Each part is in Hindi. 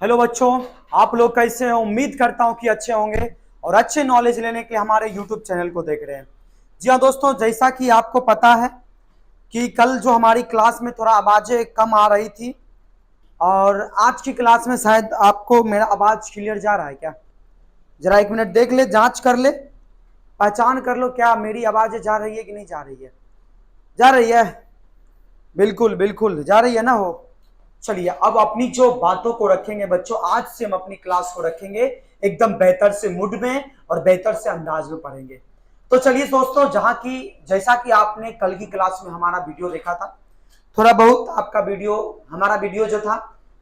हेलो बच्चों, आप लोग कैसे हैं? उम्मीद करता हूं कि अच्छे होंगे और अच्छे नॉलेज लेने के लिए हमारे यूट्यूब चैनल को देख रहे हैं। जी हाँ दोस्तों, जैसा कि आपको पता है कि कल जो हमारी क्लास में थोड़ा आवाज़ें कम आ रही थी और आज की क्लास में शायद आपको मेरा आवाज़ क्लियर जा रहा है क्या? जरा एक मिनट देख ले, जांच कर ले, पहचान कर लो क्या मेरी आवाज़ें जा रही है कि नहीं जा रही है। जा रही है, बिल्कुल बिल्कुल जा रही है ना हो। चलिए अब अपनी जो बातों को रखेंगे बच्चों, आज से हम अपनी क्लास को रखेंगे एकदम बेहतर से मूड में और बेहतर से अंदाज में पढ़ेंगे। तो चलिए दोस्तों, जहां की जैसा कि आपने कल की क्लास में हमारा वीडियो देखा था, थोड़ा बहुत आपका वीडियो हमारा वीडियो जो था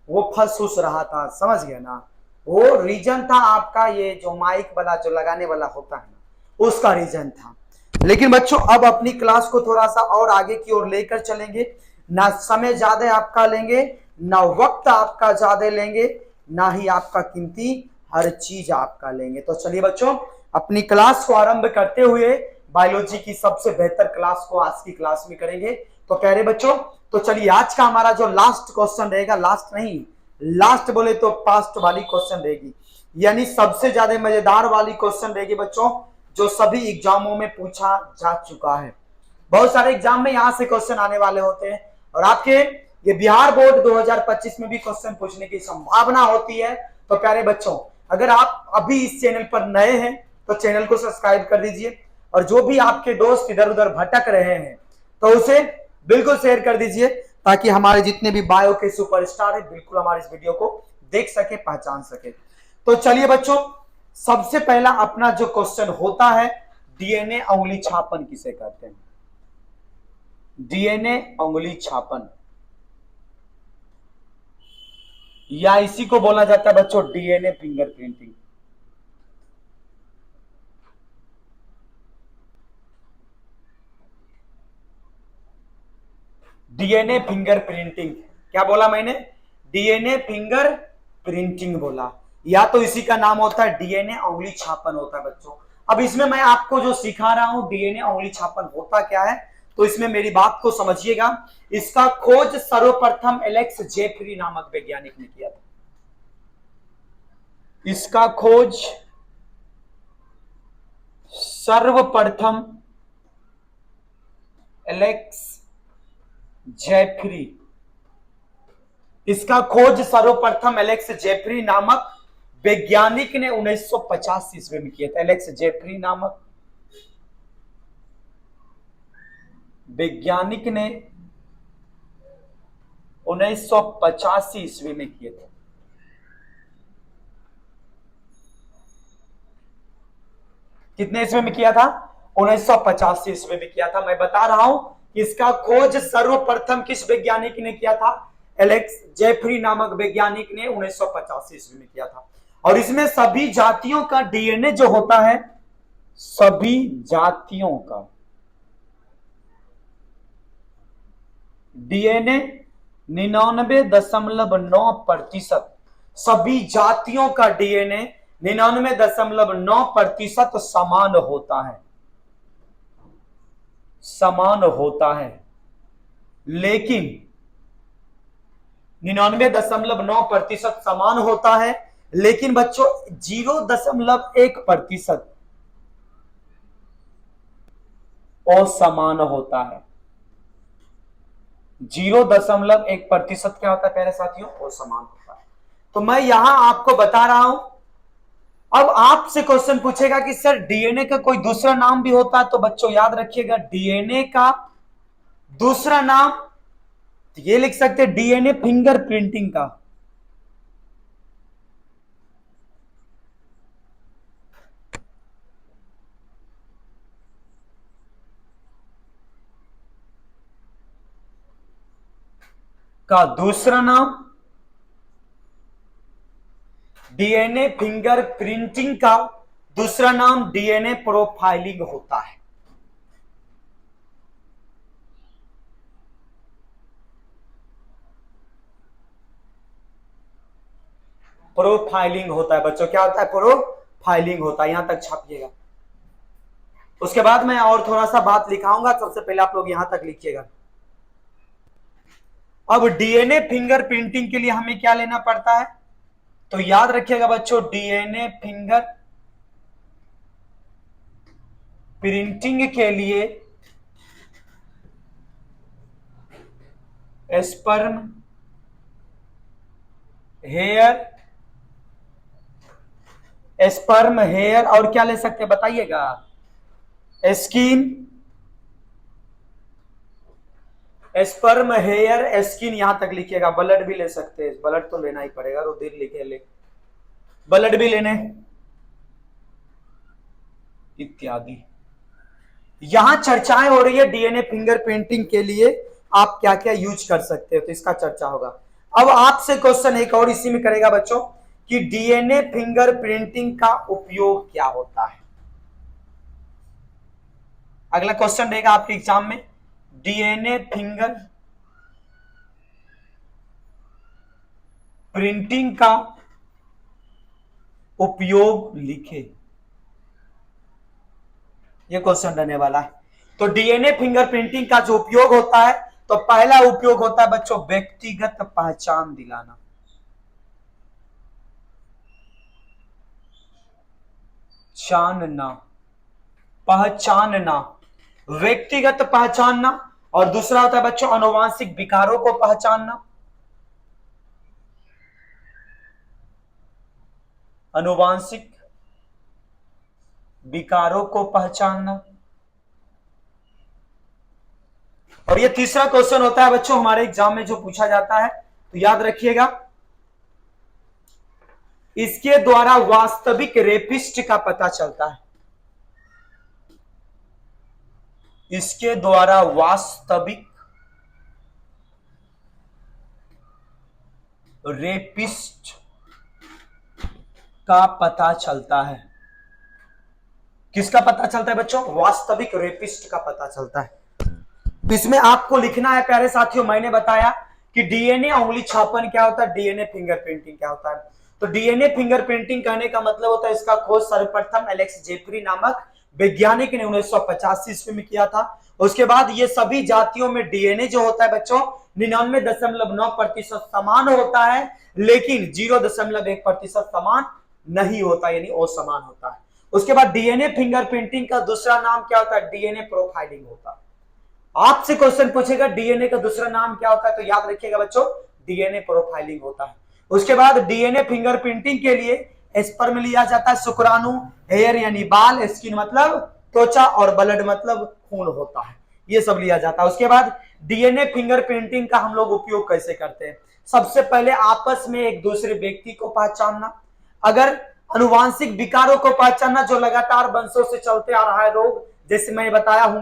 वो फंस फूस रहा था, समझ गए ना। वो रीजन था आपका ये जो माइक वाला जो लगाने वाला होता है ना, उसका रीजन था। लेकिन बच्चों अब अपनी क्लास को थोड़ा सा और आगे की ओर लेकर चलेंगे। ना समय ज्यादा आपका लेंगे, ना वक्त आपका ज्यादा लेंगे, ना ही आपका कीमती हर चीज आपका लेंगे। तो चलिए बच्चों, अपनी क्लास को आरंभ करते हुए बायोलॉजी की सबसे बेहतर क्लास को आज की क्लास में करेंगे। तो कह रहे बच्चों, तो चलिए आज का हमारा जो लास्ट क्वेश्चन रहेगा, लास्ट नहीं, लास्ट बोले तो पास्ट वाली क्वेश्चन रहेगी, यानी सबसे ज्यादा मजेदार वाली क्वेश्चन रहेगी बच्चों, जो सभी एग्जामों में पूछा जा चुका है। बहुत सारे एग्जाम में यहां से क्वेश्चन आने वाले होते हैं और आपके ये बिहार बोर्ड 2025 में भी क्वेश्चन पूछने की संभावना होती है। तो प्यारे बच्चों, अगर आप अभी इस चैनल पर नए हैं तो चैनल को सब्सक्राइब कर दीजिए और जो भी आपके दोस्त इधर उधर भटक रहे हैं तो उसे बिल्कुल शेयर कर दीजिए, ताकि हमारे जितने भी बायो के सुपरस्टार है बिल्कुल हमारे इस वीडियो को देख सके, पहचान सके। तो चलिए बच्चों, सबसे पहला अपना जो क्वेश्चन होता है, डीएनए उंगली छापन किसे कहते हैं? डीएनए उंगली छापन, या इसी को बोला जाता है बच्चों डीएनए फिंगरप्रिंटिंग। डीएनए फिंगरप्रिंटिंग, क्या बोला मैंने? डीएनए फिंगर प्रिंटिंग बोला, या तो इसी का नाम होता है डीएनए उंगली छापन होता है बच्चों। अब इसमें मैं आपको जो सिखा रहा हूं डीएनए उंगली छापन होता क्या है, तो इसमें मेरी बात को समझिएगा। इसका खोज सर्वप्रथम एलेक्स जेफरी नामक वैज्ञानिक ने किया था। इसका खोज सर्वप्रथम एलेक्स जेफरी, इसका खोज सर्वप्रथम एलेक्स जेफरी नामक वैज्ञानिक ने 1950 ईस्वी में किया था। एलेक्स जेफरी नामक वैज्ञानिक ने 1985 ईस्वी में किए थे। कितने ईस्वी में किया था? 1985 ईस्वी में किया था। मैं बता रहा हूं कि इसका खोज सर्वप्रथम किस वैज्ञानिक ने किया था? एलेक्स जेफरी नामक वैज्ञानिक ने 1985 ईस्वी में किया था। और इसमें सभी जातियों का डीएनए जो होता है, सभी जातियों का डीएनए 99.9%, सभी जातियों का डीएनए 99.9% समान होता है, समान होता है। लेकिन 99.9% समान होता है, लेकिन बच्चों 0.1% असमान होता है। 0.1% क्या होता है प्यारे साथियों? असमान होता है। तो मैं यहां आपको बता रहा हूं। अब आपसे क्वेश्चन पूछेगा कि सर डीएनए का कोई दूसरा नाम भी होता है, तो बच्चों याद रखिएगा डीएनए का दूसरा नाम ये लिख सकते हैं, डीएनए फिंगरप्रिंटिंग का दूसरा नाम, डीएनए फिंगरप्रिंटिंग का दूसरा नाम डीएनए प्रोफाइलिंग होता है। प्रोफाइलिंग होता है बच्चों। क्या होता है? प्रोफाइलिंग होता है। यहां तक छापिएगा, उसके बाद मैं और थोड़ा सा बात लिखाऊंगा। सबसे पहले आप लोग यहां तक लिखिएगा। अब डीएनए फिंगरप्रिंटिंग के लिए हमें क्या लेना पड़ता है? तो याद रखिएगा बच्चों, डीएनए फिंगर प्रिंटिंग के लिए स्पर्म हेयर, स्पर्म हेयर और क्या ले सकते हैं बताइएगा, स्किन, स्पर्म हेयर स्किन, यहां तक लिखिएगा। ब्लड भी ले सकते हैं, ब्लड तो लेना ही पड़ेगा, रुधिर लिखे ले, ब्लड भी लेने इत्यादि। यहां चर्चाएं हो रही है डीएनए फिंगरप्रिंटिंग के लिए आप क्या क्या यूज कर सकते हो, तो इसका चर्चा होगा। अब आपसे क्वेश्चन एक और इसी में करेगा बच्चों कि डीएनए फिंगरप्रिंटिंग का उपयोग क्या होता है। अगला क्वेश्चन रहेगा आपके एग्जाम में, डीएनए फिंगर प्रिंटिंग का उपयोग लिखे, ये क्वेश्चन रहने वाला है। तो डीएनए फिंगरप्रिंटिंग का जो उपयोग होता है, तो पहला उपयोग होता है बच्चों व्यक्तिगत पहचान दिलाना, जानना, पहचानना, व्यक्तिगत पहचानना। और दूसरा होता है बच्चों आनुवांशिक विकारों को पहचानना, आनुवांशिक विकारों को पहचानना। और ये तीसरा क्वेश्चन होता है बच्चों हमारे एग्जाम में जो पूछा जाता है, तो याद रखिएगा, इसके द्वारा वास्तविक रेपिस्ट का पता चलता है, इसके द्वारा वास्तविक रेपिस्ट का पता चलता है। किसका पता चलता है बच्चों? वास्तविक रेपिस्ट का पता चलता है। तो इसमें आपको लिखना है प्यारे साथियों, मैंने बताया कि डीएनए उंगली छापन क्या होता है, डीएनए फिंगरप्रिंटिंग क्या होता है। तो डीएनए फिंगरप्रिंटिंग कहने का मतलब होता है इसका खोज सर्वप्रथम एलेक्स जेफरी नामक वैज्ञानिक ने 1985 ईस्वी में किया था। उसके बाद ये सभी जातियों में डीएनए जो होता है बच्चों 99.9% समान होता है, लेकिन 0.1% समान नहीं होता, यानी असमान होता है। उसके बाद डीएनए फिंगरप्रिंटिंग का दूसरा नाम क्या होता है? डीएनए प्रोफाइलिंग होता है। आपसे क्वेश्चन पूछेगा डीएनए का दूसरा नाम क्या होता है, तो याद रखिएगा बच्चों डीएनए प्रोफाइलिंग होता है। उसके बाद डीएनए फिंगरप्रिंटिंग के लिए स्पर्म लिया जाता है, शुक्राणु, हेयर यानी बाल, स्किन मतलब त्वचा और ब्लड मतलब खून होता है, ये सब लिया जाता है। उसके बाद डीएनए फिंगरप्रिंटिंग का हम लोग उपयोग कैसे करते हैं? सबसे पहले आपस में एक दूसरे व्यक्ति को पहचानना, अगर अनुवांशिक विकारों को पहचानना जो लगातार वंशों से चलते आ रहा है रोग, जैसे मैं बताया हूँ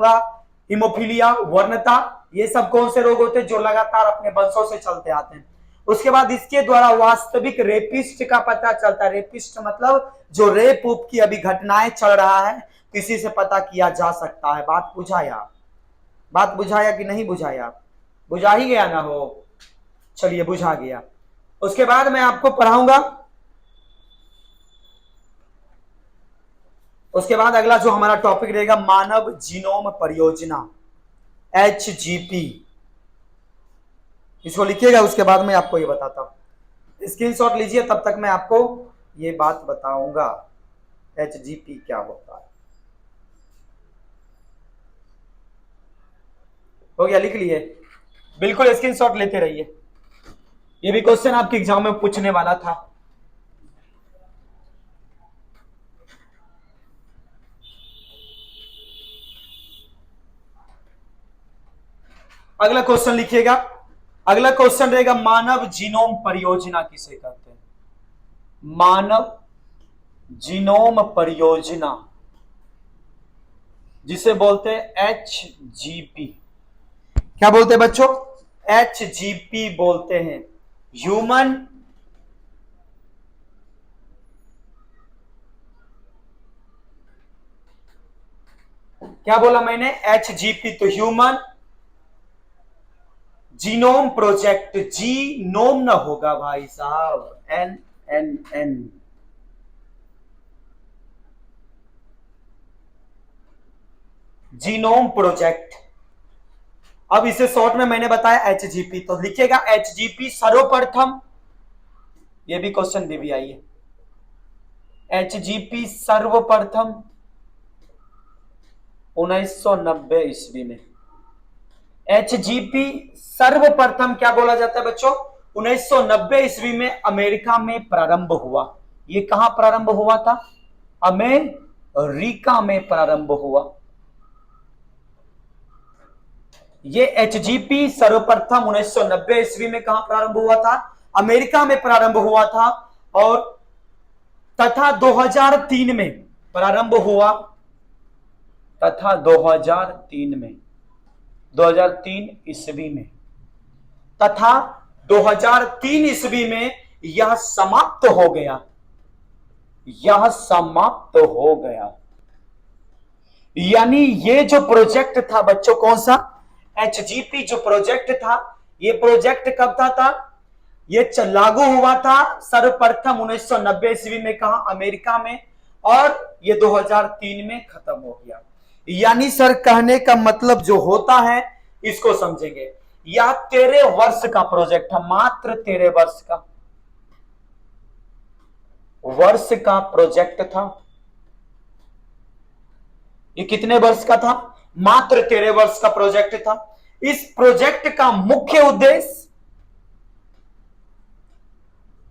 हिमोफीलिया, वर्णता, ये सब कौन से रोग होते हैं जो लगातार अपने वंशों से चलते आते हैं। उसके बाद इसके द्वारा वास्तविक रेपिस्ट का पता चलता है। रेपिस्ट मतलब जो रेप उप की अभी घटनाएं चल रहा है, किसी से पता किया जा सकता है। बात बुझाया? बात बुझाया कि नहीं बुझाया? बुझा ही गया ना हो, चलिए बुझा गया। उसके बाद मैं आपको पढ़ाऊंगा, उसके बाद अगला जो हमारा टॉपिक रहेगा मानव जीनोम परियोजना, HGP, इसको लिखिएगा। उसके बाद मैं आपको ये बताता हूं, स्क्रीनशॉट लीजिए, तब तक मैं आपको ये बात बताऊंगा HGP क्या होता है। हो गया? लिख लिए? बिल्कुल स्क्रीनशॉट लेते रहिए, ये भी क्वेश्चन आपके एग्जाम में पूछने वाला था। अगला क्वेश्चन लिखिएगा, अगला क्वेश्चन रहेगा मानव जीनोम परियोजना किसे कहते हैं? मानव जीनोम परियोजना, जिसे बोलते हैं HGP। क्या बोलते हैं बच्चों? HGP बोलते हैं, ह्यूमन क्या बोला मैंने? HGP, तो ह्यूमन जीनोम प्रोजेक्ट। जीनोम ना होगा भाई साहब, NNN, जीनोम प्रोजेक्ट। अब इसे शॉर्ट में मैंने बताया HGP, तो लिखिएगा HGP सर्वप्रथम ये भी क्वेश्चन भी आई है। एचजीपी सर्वप्रथम 1990 ईस्वी में। एचजीपी सर्वप्रथम क्या बोला जाता है बच्चों? 1990 ईस्वी में अमेरिका में प्रारंभ हुआ। ये कहां प्रारंभ हुआ था? अमेरिका में प्रारंभ हुआ। ये एचजीपी सर्वप्रथम 1990 ईस्वी में कहां प्रारंभ हुआ था? अमेरिका में प्रारंभ हुआ था। और तथा 2003 में प्रारंभ हुआ, तथा 2003 में, 2003 ईस्वी में, तथा 2003 ईस्वी में यह समाप्त हो गया। यह समाप्त हो गया। यानी ये जो प्रोजेक्ट था बच्चों, कौन सा? एचजीपी जो प्रोजेक्ट था, ये प्रोजेक्ट कब था? ये लागू हुआ था सर्वप्रथम 1990 ईस्वी में, कहा? अमेरिका में। और ये 2003 में खत्म हो गया। यानी सर कहने का मतलब जो होता है इसको समझेंगे। यह 13 वर्ष का प्रोजेक्ट था, मात्र 13 वर्ष का प्रोजेक्ट था। ये कितने वर्ष का था? मात्र 13 वर्ष का प्रोजेक्ट था। इस प्रोजेक्ट का मुख्य उद्देश्य,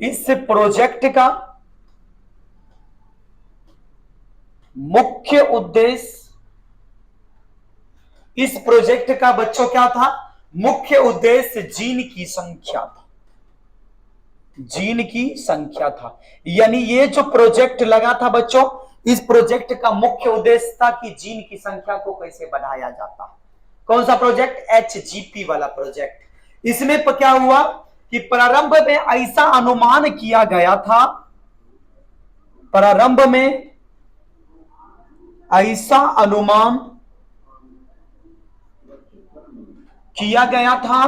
इस प्रोजेक्ट का मुख्य उद्देश्य, इस प्रोजेक्ट का बच्चों क्या था? मुख्य उद्देश्य जीन की संख्या था। जीन की संख्या था। यानी ये जो प्रोजेक्ट लगा था बच्चों, इस प्रोजेक्ट का मुख्य उद्देश्य था कि जीन की संख्या को कैसे बढ़ाया जाता है। कौन सा प्रोजेक्ट? एचजीपी वाला प्रोजेक्ट। इसमें क्या हुआ कि प्रारंभ में ऐसा अनुमान किया गया था, प्रारंभ में ऐसा अनुमान किया गया था,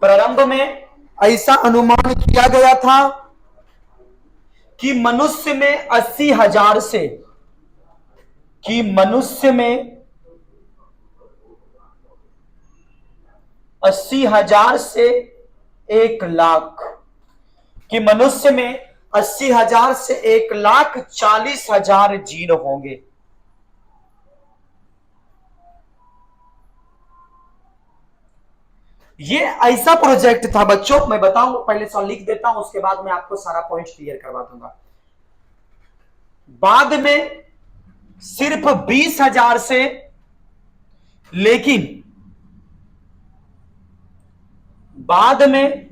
प्रारंभ में ऐसा अनुमान किया गया था कि मनुष्य में 80,000 से, कि मनुष्य में 80,000 से 1,00,000, कि मनुष्य में 80,000 से 1,40,000 जीन होंगे। ये ऐसा प्रोजेक्ट था बच्चों, मैं बताऊं, पहले सॉल्व लिख देता हूं, उसके बाद मैं आपको सारा पॉइंट क्लियर करवा दूंगा। बाद में सिर्फ 20,000 से, लेकिन बाद में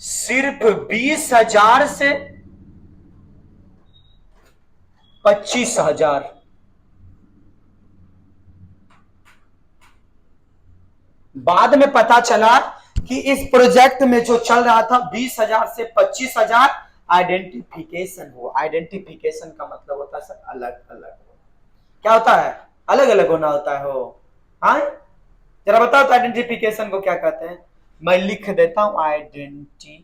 सिर्फ 20,000 से 25,000, बाद में पता चला कि इस प्रोजेक्ट में जो चल रहा था 20,000 से 25,000 आइडेंटिफिकेशन हो। आइडेंटिफिकेशन का मतलब होता है सर अलग अलग। क्या होता है? अलग अलग होना होता है। हो हाँ, जरा बताओ तो आइडेंटिफिकेशन को क्या कहते हैं? मैं लिख देता हूं, आइडेंटिफिकेशन।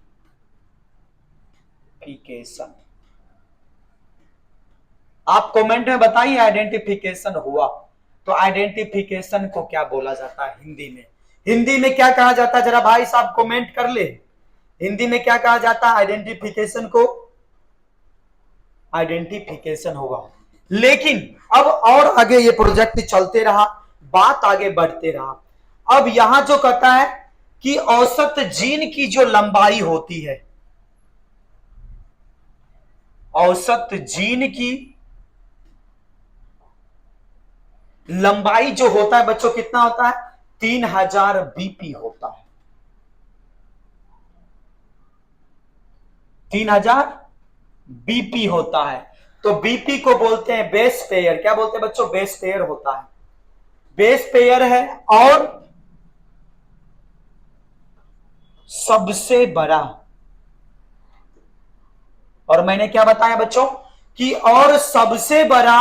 आप कमेंट में बताइए आइडेंटिफिकेशन हुआ तो आइडेंटिफिकेशन को क्या बोला जाता है हिंदी में? हिंदी में क्या कहा जाता है? जरा भाई साहब कमेंट कर ले, हिंदी में क्या कहा जाता है आइडेंटिफिकेशन को? आइडेंटिफिकेशन होगा। लेकिन अब और आगे ये प्रोजेक्ट चलते रहा, बात आगे बढ़ते रहा। अब यहां जो कहता है कि औसत जीन की जो लंबाई होती है, औसत जीन की लंबाई जो होता है बच्चों कितना होता है? 3,000 बीपी होता है। 3,000 बीपी होता है। तो बीपी को बोलते हैं बेस पेयर। क्या बोलते हैं बच्चों? बेस पेयर होता है, बेस पेयर है। और सबसे बड़ा, और मैंने क्या बताया बच्चों कि और सबसे बड़ा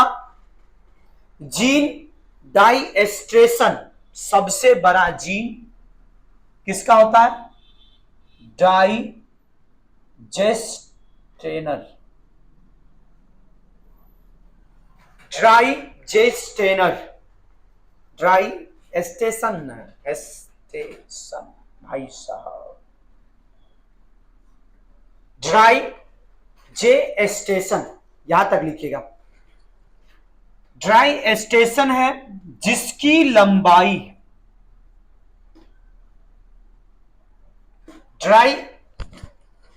जीन डाइएस्ट्रेशन, सबसे बड़ा जीन किसका होता है? डाइजेस्टेनर, डाइजेस्टेनर, डाइजेस्टेशन, जेस्टेशन भाई साहब, ड्राई जेस्टेशन यहां तक लिखिएगा। ड्राई स्टेशन है जिसकी लंबाई, ड्राई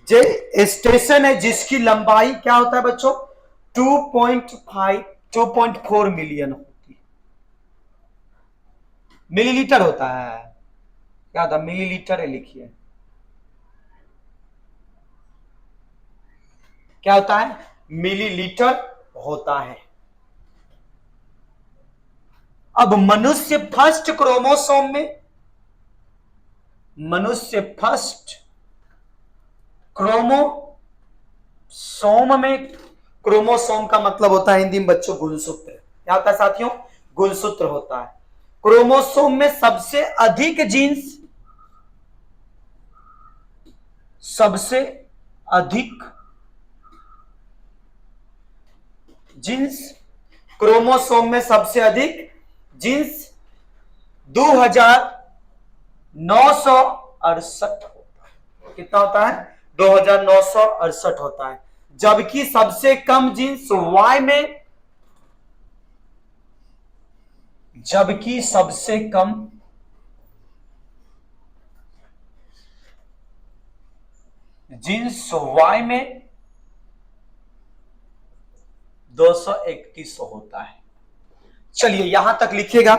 जेस्टेशन है जिसकी लंबाई क्या होता है बच्चों, 2.4 मिलियन होती है, मिलीलीटर होता है, क्या होता है मिलीलीटर है, लिखिए क्या होता है, मिलीलीटर होता है। अब मनुष्य फर्स्ट क्रोमोसोम में, मनुष्य फर्स्ट क्रोमोसोम में, क्रोमोसोम का मतलब होता है हिंदी में बच्चों गुणसूत्र, क्या होता है साथियों, गुणसूत्र होता है। क्रोमोसोम में सबसे अधिक जीन्स, सबसे अधिक जीन्स, क्रोमोसोम में सबसे अधिक जीन्स 2968 होता है, कितना होता है 2968 होता है। जबकि सबसे कम जीन्स वाई में, जबकि सबसे कम जीन्स वाई में 231 होता है। चलिए यहां तक लिखिएगा,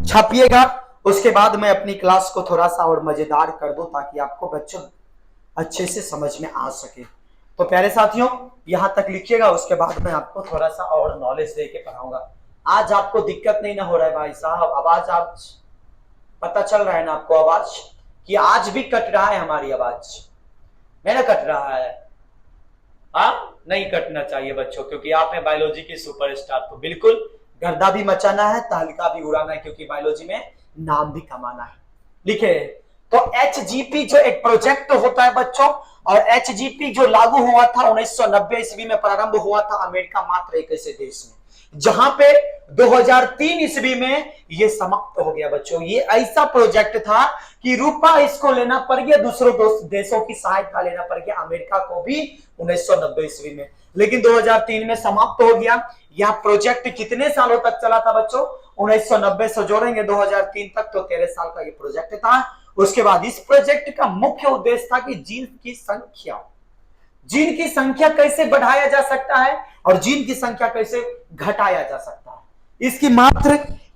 छापिएगा, उसके बाद मैं अपनी क्लास को थोड़ा सा और मजेदार कर दूं ताकि आपको बच्चों अच्छे से समझ में आ सके। तो प्यारे साथियों यहां तक लिखिएगा, उसके बाद मैं आपको थोड़ा सा और नॉलेज दे के पढ़ाऊंगा। आज आपको दिक्कत नहीं ना हो रहा है भाई साहब, आवाज आप पता चल रहा है ना आपको, आवाज कि आज भी कट रहा है, हमारी आवाज नहीं ना कट रहा है, हाँ नहीं कटना चाहिए बच्चों, क्योंकि आप हैं बायोलॉजी के सुपरस्टार, तो बिल्कुल गर्दा भी मचाना है, तहलका भी उड़ाना है, क्योंकि बायोलॉजी में नाम भी कमाना है। लिखे तो एचजीपी जो एक प्रोजेक्ट होता है बच्चों, और एचजीपी जो लागू हुआ था 1990 ईस्वी में प्रारंभ हुआ था अमेरिका मात्र एक ऐसे देश में, जहां पे 2003 ईस्वी में ये समाप्त हो गया बच्चों। ये ऐसा प्रोजेक्ट था कि रुपा इसको लेना पड़ गया, दूसरों देशों की सहायता लेना पड़ गया अमेरिका को भी 1990 ईस्वी में, लेकिन 2003 में समाप्त हो गया। यह प्रोजेक्ट कितने सालों तक चला था बच्चों, 1990 से जोड़ेंगे 2003 तक, तो 13 साल का ये प्रोजेक्ट था। उसके बाद इस प्रोजेक्ट का मुख्य उद्देश्य था कि जीन की संख्या कैसे बढ़ाया जा सकता है और जीन की संख्या कैसे घटाया जा सकता है। इसकी मात्र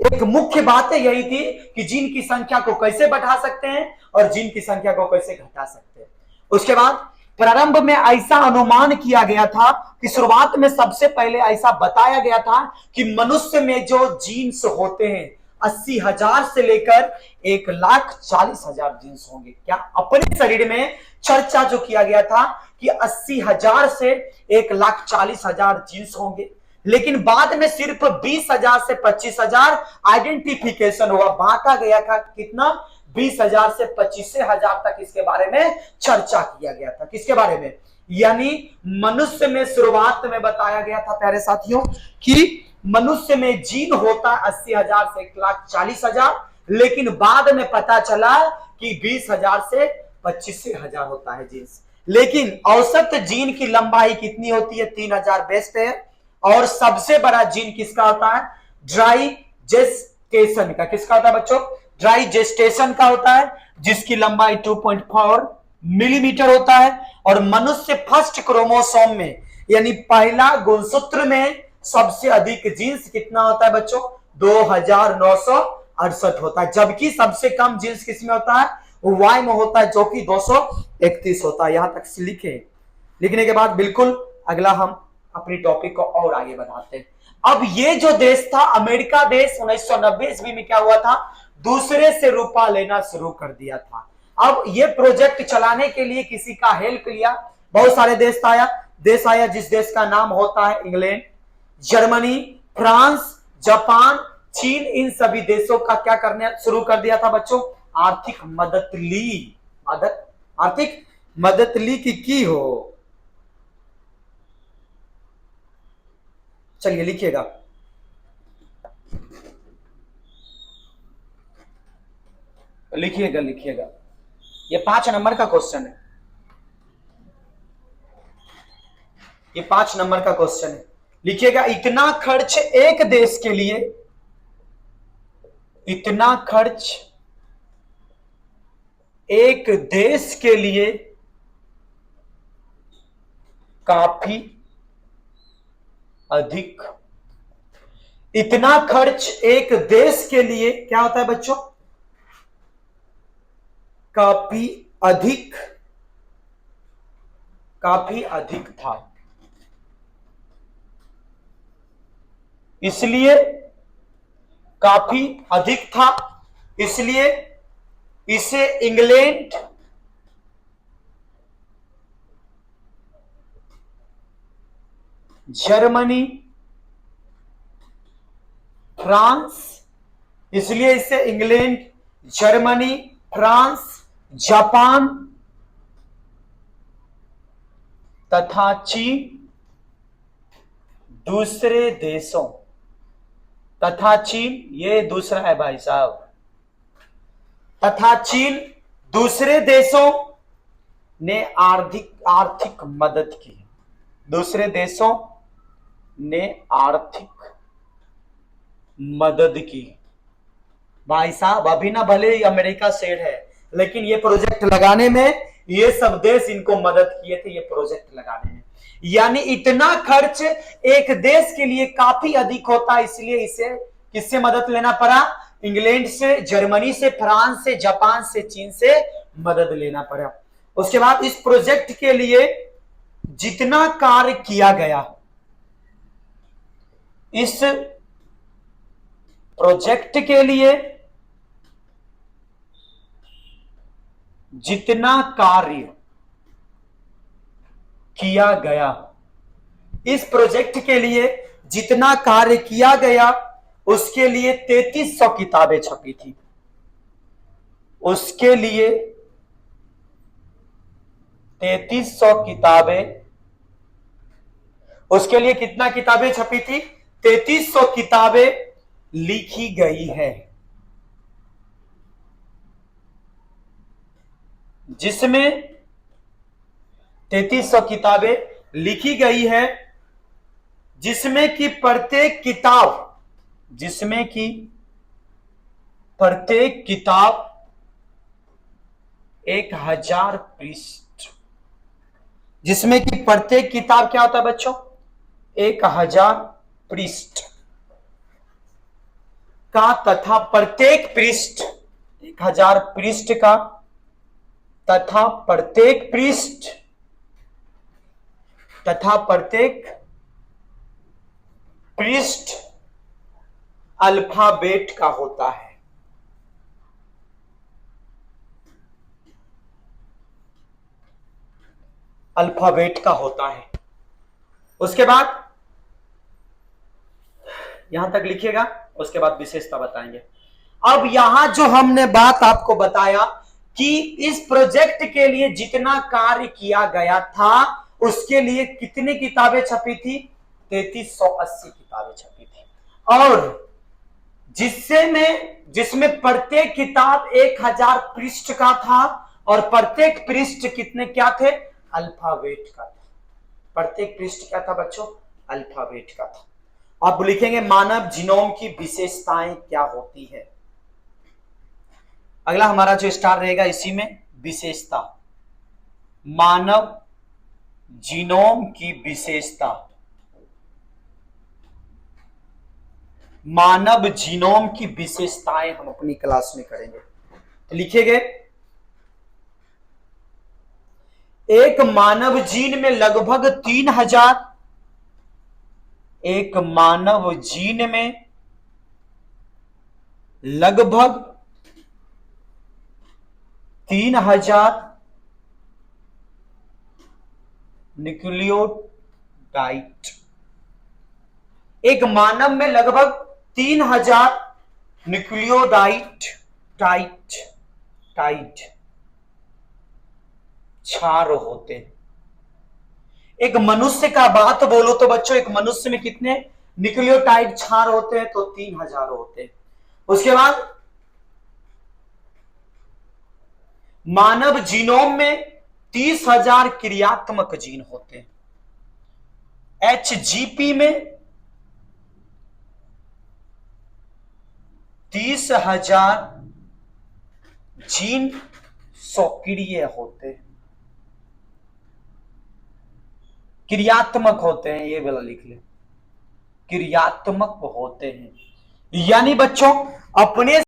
एक मुख्य बात यही थी कि जीन की संख्या को कैसे बढ़ा सकते हैं और जीन की संख्या को कैसे घटा सकते हैं। उसके बाद प्रारंभ में ऐसा अनुमान किया गया था कि शुरुआत में सबसे पहले ऐसा बताया गया था कि मनुष्य में जो जीन्स होते हैं 80,000 से लेकर 1,40,000 जीन्स होंगे। क्या अपने शरीर में चर्चा जो किया गया था कि 80,000 से 1,40,000 जीन्स होंगे, लेकिन बाद में सिर्फ 20,000 से 25,000 आइडेंटिफिकेशन हुआ, बांटा गया था कितना 20,000 से 25,000 तक इसके बारे में चर्चा किया गया था। किसके बारे में, यानी मनुष्य में शुरुआत में बताया गया था प्यारे साथियों कि मनुष्य में जीन होता 80,000 से 1,40,000, लेकिन बाद में पता चला कि 20,000 से 25,000 होता है जीन्स। लेकिन औसत जीन की लंबाई कितनी होती है, 3,000 बेस्ट है। और सबसे बड़ा जीन किसका होता है, ड्राई जेस्टेशन का। किसका होता है बच्चों, ड्राई जेस्टेशन का होता है, जिसकी लंबाई 2.4 मिलीमीटर होता है। और मनुष्य फर्स्ट क्रोमोसोम में यानी पहला गुणसूत्र में सबसे अधिक जीन्स कितना होता है बच्चों, 2,968 होता है। जबकि सबसे कम जीन्स किसमें होता है, वाई में होता है, जो कि 231 होता है। यहां तक लिखे, लिखने के बाद बिल्कुल अगला हम अपनी टॉपिक को और आगे बढ़ाते हैं। अब ये जो देश था अमेरिका देश, 1990 ईस्वी में क्या हुआ था, दूसरे से रुपया लेना शुरू कर दिया था। अब ये प्रोजेक्ट चलाने के लिए किसी का हेल्प लिया, बहुत सारे देश आया जिस देश का नाम होता है इंग्लैंड, जर्मनी, फ्रांस, जापान, चीन। इन सभी देशों का क्या करने शुरू कर दिया था बच्चों, आर्थिक मदद ली, आर्थिक मदद ली की हो। चलिए लिखिएगा, लिखिएगा लिखिएगा, ये 5 नंबर का क्वेश्चन है, ये 5 नंबर का क्वेश्चन है। लिखिएगा, इतना खर्च एक देश के लिए, इतना खर्च एक देश के लिए काफी अधिक। इतना खर्च एक देश के लिए क्या होता है बच्चों? काफी अधिक, काफी अधिक था, इसलिए काफी अधिक था, इसलिए इसे इंग्लैंड जर्मनी फ्रांस, इसलिए इसे इंग्लैंड जर्मनी फ्रांस जापान तथा चीन दूसरे देशों, तथा चीन ये दूसरा है भाई साहब, तथा चीन दूसरे देशों ने आर्थिक मदद की। दूसरे देशों ने आर्थिक मदद की। भाई साहब अभी ना भले ही अमेरिका शेर है, लेकिन ये प्रोजेक्ट लगाने में ये सब देश इनको मदद किए थे, ये प्रोजेक्ट लगाने में। यानी इतना खर्च एक देश के लिए काफी अधिक होता, इसलिए इसे किससे मदद लेना पड़ा? इंग्लैंड से, जर्मनी से, फ्रांस से, जापान से, चीन से मदद लेना पड़ा। उसके बाद इस प्रोजेक्ट के लिए जितना कार्य किया गया, इस प्रोजेक्ट के लिए जितना कार्य किया गया, इस प्रोजेक्ट के लिए जितना कार्य किया गया, उसके लिए 3300 किताबें छपी थी। उसके लिए 3300 किताबें, उसके लिए कितना किताबें छपी थी? 3300 किताबें लिखी गई है, जिसमें 3300 किताबें लिखी गई है, जिसमें कि प्रत्येक किताब, जिसमें कि प्रत्येक किताब 1000 पृष्ठ, जिसमें कि प्रत्येक किताब क्या होता है बच्चों? 1000 पृष्ठ का, तथा प्रत्येक पृष्ठ 1000 पृष्ठ का, तथा प्रत्येक पृष्ठ, तथा प्रत्येक पृष्ठ अल्फाबेट का होता है। अल्फाबेट का होता है। उसके बाद यहां तक लिखिएगा, उसके बाद विशेषता बताएंगे। अब यहां जो हमने बात आपको बताया कि इस प्रोजेक्ट के लिए जितना कार्य किया गया था, उसके लिए कितनी किताबें छपी थी? 3380 किताबें छपी थी, और जिसमें प्रत्येक किताब 1000 पृष्ठ का था, और प्रत्येक पृष्ठ कितने क्या थे? अल्फाबेट का था। प्रत्येक पृष्ठ क्या था बच्चों? अल्फाबेट का था। आप लिखेंगे मानव जीनोम की विशेषताएं क्या होती है। अगला हमारा जो स्टार रहेगा इसी में, विशेषता, मानव जीनोम की विशेषता, मानव जीनोम की विशेषताएं हम अपनी क्लास में करेंगे। तो लिखिएगा, एक मानव जीन में लगभग 3000, एक मानव जीन में लगभग 3000 न्यूक्लियोटाइड, एक मानव में लगभग 3000 न्यूक्लियोटाइड क्षार होते हैं। एक मनुष्य का बात बोलो तो बच्चों, एक मनुष्य में कितने न्यूक्लियोटाइड क्षार होते हैं? तो 3000 होते हैं। उसके बाद मानव जीनोम में 30,000 क्रियात्मक जीन होते हैं। HGP में 30,000 जीन सक्रिय होते हैं, क्रियात्मक होते हैं, ये वाला लिख ले, क्रियात्मक होते हैं। यानी बच्चों अपने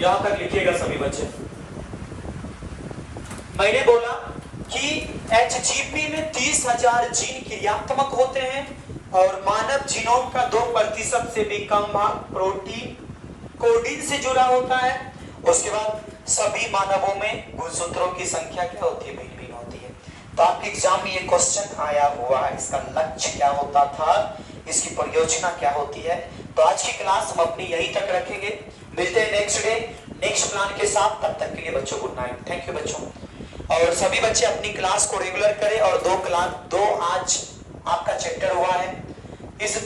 यहां तक लिखिएगा सभी बच्चे। मैंने बोला कि HGP में 30,000 जीन क्रियात्मक होते हैं और मानव जीनोम का 2% से भी कम भाग प्रोटीन कोडिन से जुड़ा होता है। उसके बाद सभी मानवों में गुणसूत्रों की संख्या क्या होती है, भिन्न भिन्न होती है। तो आपके एग्जाम में ये क्वेश्चन आया हुआ है, इसका लक्ष्य क्या होता था, इसकी प्रयोजना क्या होती है। तो आज की क्लास हम अपनी यहीं तक रखेंगे, मिलते हैं नेक्स्ट डे नेक्स्ट प्लान के साथ। तब तक के लिए बच्चों गुड नाइट, थैंक यू बच्चों। और सभी बच्चे अपनी क्लास को रेगुलर करें और दो आज आपका चैप्टर हुआ है, इस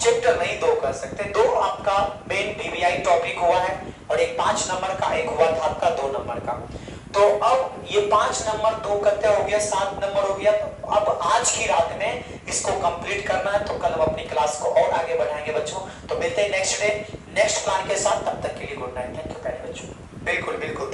चैप्टर नहीं दो कर सकते, दो आपका मेन पीबीआई टॉपिक हुआ है और एक 5 नंबर का, एक हुआ था आपका 2 नंबर का। तो अब ये 5 नंबर 2 करते हो गया, 7 नंबर हो गया। तो अब आज की रात में इसको कंप्लीट करना है, तो कल हम अपनी क्लास को और आगे बढ़ाएंगे बच्चों। तो मिलते हैं नेक्स्ट डे नेक्स्ट प्लान के साथ, तब तक के लिए गुड नाइट, थैंक यू प्यारे बच्चों। बिल्कुल बिल्कुल।